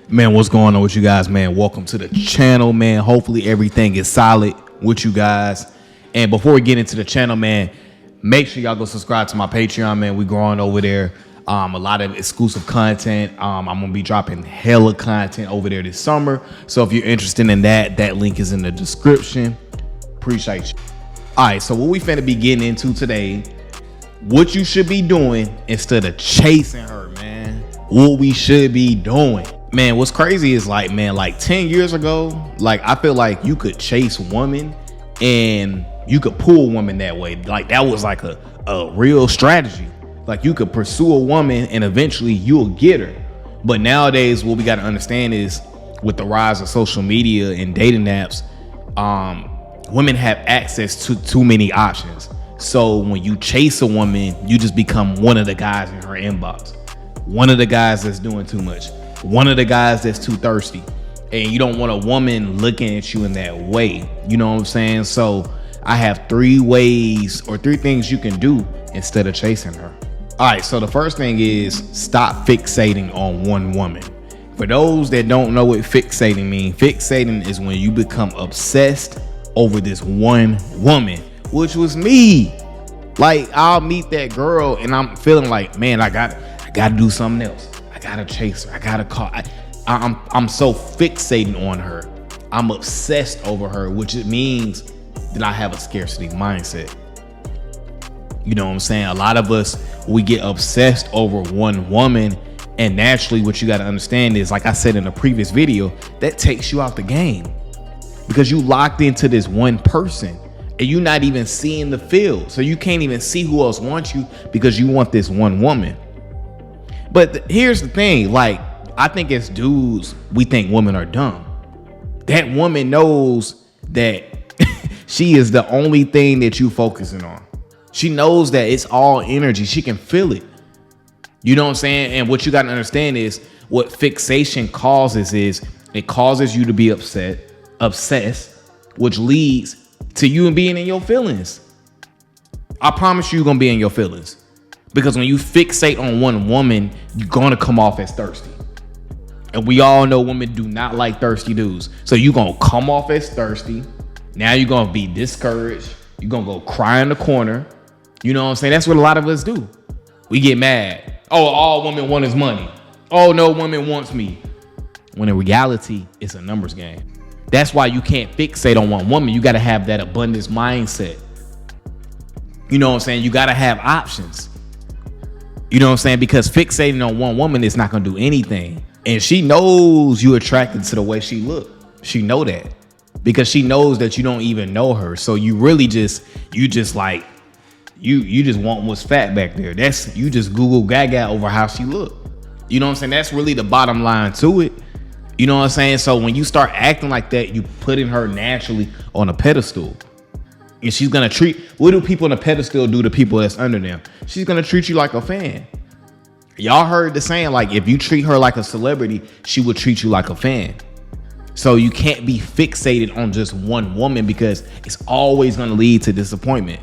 Man, what's going on with you guys, man? Welcome to the channel, man. Hopefully everything is solid with you guys. And before we get into the channel, man, make sure y'all go subscribe to my Patreon, man. We growing over there. A lot of exclusive content. I'm gonna be dropping hella content over there this summer. So if you're interested in that link is in the description. Appreciate you. All right, so what we finna be getting into today, what you should be doing instead of chasing her, man. What we should be doing. Man, what's crazy is like 10 years ago, like I feel like you could chase women and you could pull women that way. Like that was like a real strategy. Like you could pursue a woman and eventually you'll get her. But nowadays, what we got to understand is with the rise of social media and dating apps, women have access to too many options. So when you chase a woman, you just become one of the guys in her inbox. One of the guys that's doing too much. One of the guys that's too thirsty. And you don't want a woman looking at you in that way. You know what I'm saying? So I have three things you can do instead of chasing her. All right, so the first thing is stop fixating on one woman. For those that don't know what fixating means, fixating is when you become obsessed over this one woman, which was me. Like I'll meet that girl and I'm feeling like, man, I got to do something else. I gotta chase her. I gotta call. I'm so fixated on her. I'm obsessed over her, which it means that I have a scarcity mindset. You know what I'm saying? A lot of us, we get obsessed over one woman, and naturally what you got to understand is, like I said in a previous video, that takes you out the game because you locked into this one person and you're not even seeing the field. So you can't even see who else wants you because you want this one woman. But here's the thing, like I think as dudes, we think women are dumb. That woman knows that she is the only thing that you focusing on. She knows that it's all energy. She can feel it. You know what I'm saying? And what you got to understand is what fixation causes is it causes you to be obsessed, which leads to you being in your feelings. I promise you're going to be in your feelings. Because when you fixate on one woman, you're going to come off as thirsty. And we all know women do not like thirsty dudes. So you're going to come off as thirsty. Now you're going to be discouraged. You're going to go cry in the corner. You know what I'm saying? That's what a lot of us do. We get mad. Oh, all women want is money. Oh, no woman wants me. When in reality, it's a numbers game. That's why you can't fixate on one woman. You got to have that abundance mindset. You know what I'm saying? You got to have options. You know what I'm saying? Because fixating on one woman is not going to do anything. And she knows you attracted to the way she look. She know that because she knows that you don't even know her. So you really just want what's fat back there. You just Google Gaga over how she look. You know what I'm saying? That's really the bottom line to it. You know what I'm saying? So when you start acting like that, you putting her naturally on a pedestal. And she's going to treat, what do people on a pedestal do to people that's under them? She's going to treat you like a fan. Y'all heard the saying, like, if you treat her like a celebrity, she will treat you like a fan. So you can't be fixated on just one woman because it's always going to lead to disappointment.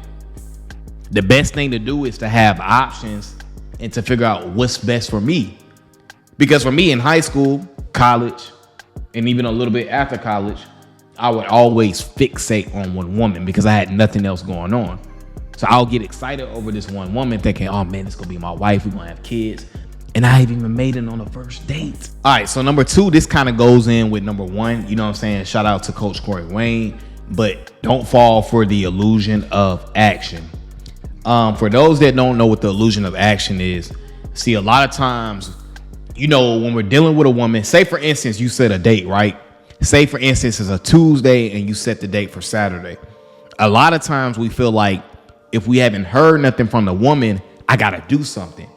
The best thing to do is to have options and to figure out what's best for me. Because for me in high school, college, and even a little bit after college, I would always fixate on one woman because I had nothing else going on. So I'll get excited over this one woman thinking, oh man, it's gonna be my wife. We're gonna have kids. And I haven't even made it on the first date. All right, so number two, this kind of goes in with number one. You know what I'm saying? Shout out to Coach Corey Wayne. But don't fall for the illusion of action. For those that don't know what the illusion of action is, see, a lot of times, you know, when we're dealing with a woman, say for instance, you set a date, right? Say for instance, it's a Tuesday and you set the date for Saturday. A lot of times we feel like if we haven't heard nothing from the woman, I got to do something.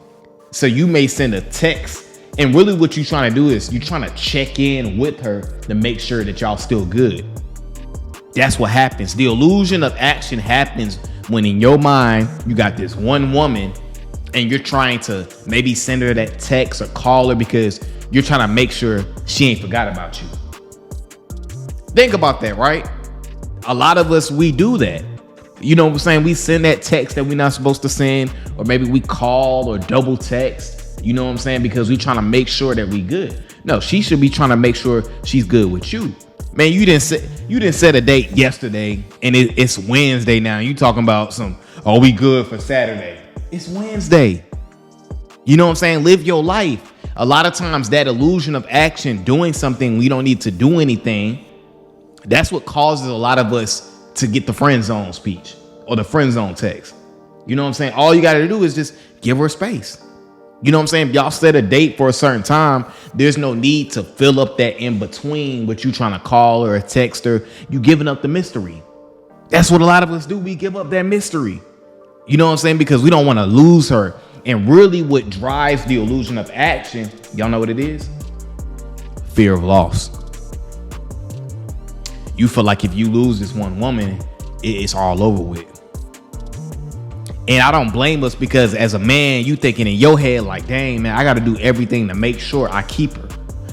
So you may send a text and really what you're trying to do is you're trying to check in with her to make sure that y'all still good. That's what happens. The illusion of action happens when in your mind, you got this one woman and you're trying to maybe send her that text or call her because you're trying to make sure she ain't forgot about you. Think about that, right? A lot of us, we do that. You know what I'm saying? We send that text that we're not supposed to send, or maybe we call or double text You know what I'm saying? Because we trying to make sure that we good. No, she should be trying to make sure she's good with you. Man, you didn't set a date yesterday and it's Wednesday now. You talking about we good for Saturday. It's Wednesday. You know what I'm saying? Live your life. A lot of times that illusion of action, doing something we don't need to do anything, that's what causes a lot of us to get the friend zone speech or the friend zone text. You know what I'm saying? All you got to do is just give her space. You know what I'm saying? If y'all set a date for a certain time, there's no need to fill up that in between what you trying to call her or text her. You giving up the mystery. That's what a lot of us do. We give up that mystery. You know what I'm saying? Because we don't want to lose her. And really what drives the illusion of action, y'all know what it is? Fear of loss. You feel like if you lose this one woman, it's all over with. And I don't blame us, because as a man, you thinking in your head like, dang, man, I got to do everything to make sure I keep her.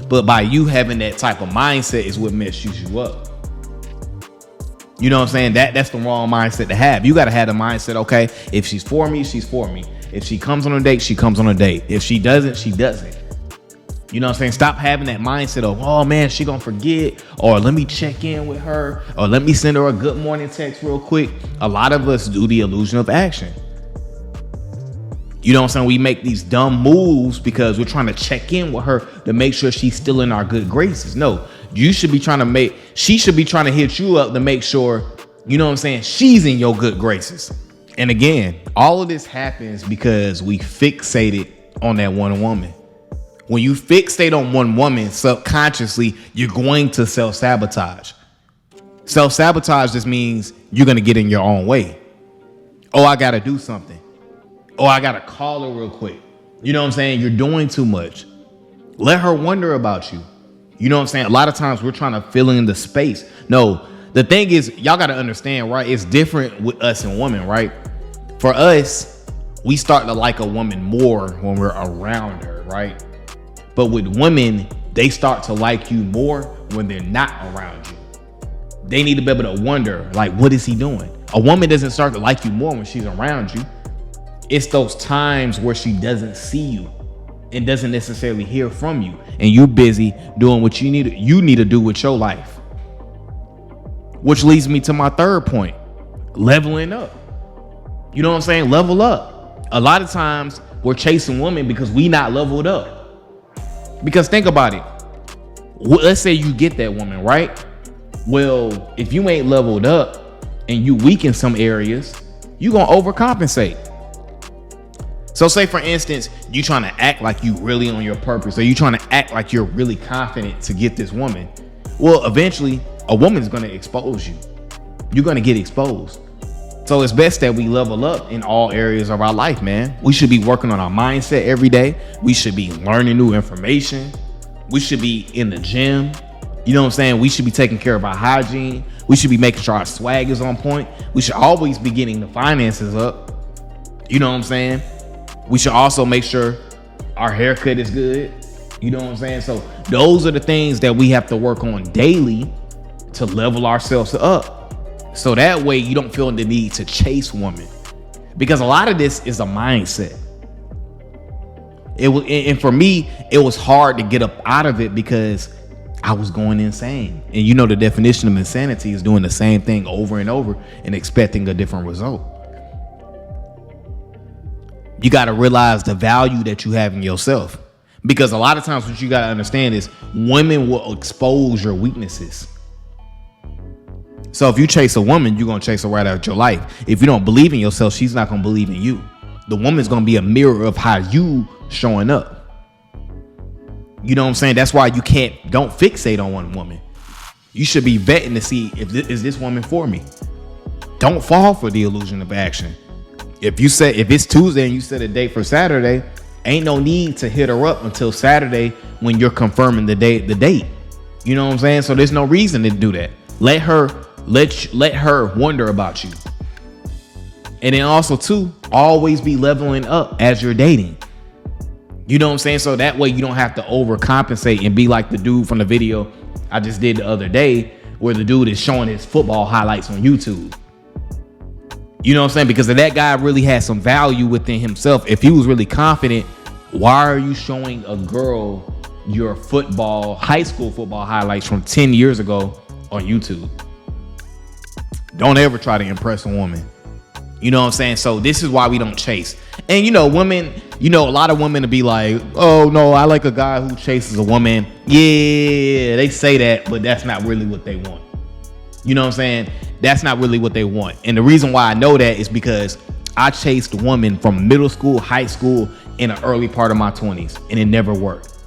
But by you having that type of mindset is what messes you up. You know what I'm saying? That's the wrong mindset to have. You got to have the mindset, okay, if she's for me, she's for me. If she comes on a date, she comes on a date. If she doesn't, she doesn't. You know what I'm saying? Stop having that mindset of, oh man, she gonna forget, or let me check in with her, or let me send her a good morning text real quick. A lot of us do the illusion of action. You know what I'm saying? We make these dumb moves because we're trying to check in with her to make sure she's still in our good graces. No, she should be trying to hit you up to make sure, you know what I'm saying, she's in your good graces. And again, all of this happens because we fixated on that one woman. When you fixate on one woman, subconsciously, you're going to self-sabotage. Self-sabotage just means you're going to get in your own way. Oh, I got to do something. Oh, I got to call her real quick. You know what I'm saying? You're doing too much. Let her wonder about you. You know what I'm saying? A lot of times we're trying to fill in the space. No, the thing is, y'all got to understand, right? It's different with us and women, right? For us, we start to like a woman more when we're around her, right? But with women, they start to like you more when they're not around you. They need to be able to wonder, like, what is he doing? A woman doesn't start to like you more when she's around you. It's those times where she doesn't see you and doesn't necessarily hear from you, and you're busy doing what you need to do with your life. Which leads me to my third point, leveling up. You know what I'm saying? Level up. A lot of times we're chasing women because we not leveled up. Because think about it. Let's say you get that woman, right? Well, if you ain't leveled up and you weak in some areas, you're going to overcompensate. So say, for instance, you trying to act like you really on your purpose, or you trying to act like you're really confident to get this woman. Well, eventually a woman's going to expose you. You're going to get exposed. So it's best that we level up in all areas of our life, man. We should be working on our mindset every day. We should be learning new information. We should be in the gym. You know what I'm saying? We should be taking care of our hygiene. We should be making sure our swag is on point. We should always be getting the finances up. You know what I'm saying? We should also make sure our haircut is good. You know what I'm saying? So those are the things that we have to work on daily to level ourselves up. So that way you don't feel the need to chase women. Because a lot of this is a mindset. And for me, it was hard to get up out of it because I was going insane. And you know, the definition of insanity is doing the same thing over and over and expecting a different result. You got to realize the value that you have in yourself, because a lot of times what you got to understand is women will expose your weaknesses. So if you chase a woman, you're going to chase her right out of your life. If you don't believe in yourself, she's not going to believe in you. The woman's going to be a mirror of how you showing up. You know what I'm saying? That's why don't fixate on one woman. You should be vetting to see is this woman for me. Don't fall for the illusion of action. If it's Tuesday and you set a date for Saturday, ain't no need to hit her up until Saturday when you're confirming the date. You know what I'm saying? So there's no reason to do that. Let her wonder about you. And then also too, always be leveling up as you're dating. You know what I'm saying? So that way you don't have to overcompensate and be like the dude from the video I just did the other day, where the dude is showing his football highlights on YouTube. You know what I'm saying? Because if that guy really had some value within himself, if he was really confident, Why are you showing a girl your high school football highlights from 10 years ago on YouTube? Don't ever try to impress a woman. You know what I'm saying? So this is why we don't chase. And women, a lot of women will be like, oh no, I like a guy who chases a woman. Yeah, they say that, but that's not really what they want. You know what I'm saying? That's not really what they want. And the reason why I know that is because I chased women from middle school, high school, in the early part of my 20s, and it never worked.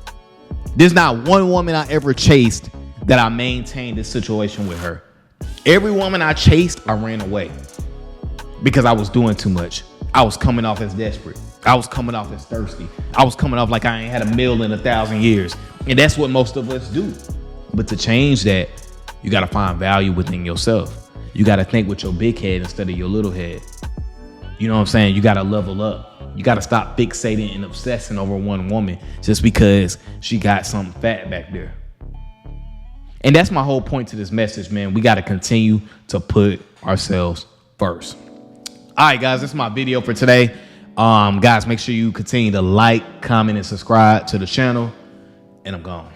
There's not one woman I ever chased that I maintained this situation with her. Every woman I chased, I ran away because I was doing too much. I was coming off as desperate. I was coming off as thirsty. I was coming off like I ain't had a meal in 1,000 years. And that's what most of us do. But to change that, you got to find value within yourself. You got to think with your big head instead of your little head. You know what I'm saying? You got to level up. You got to stop fixating and obsessing over one woman just because she got something fat back there. And that's my whole point to this message, man. We got to continue to put ourselves first. All right, guys, that's my video for today. Guys, make sure you continue to like, comment, and subscribe to the channel. And I'm gone.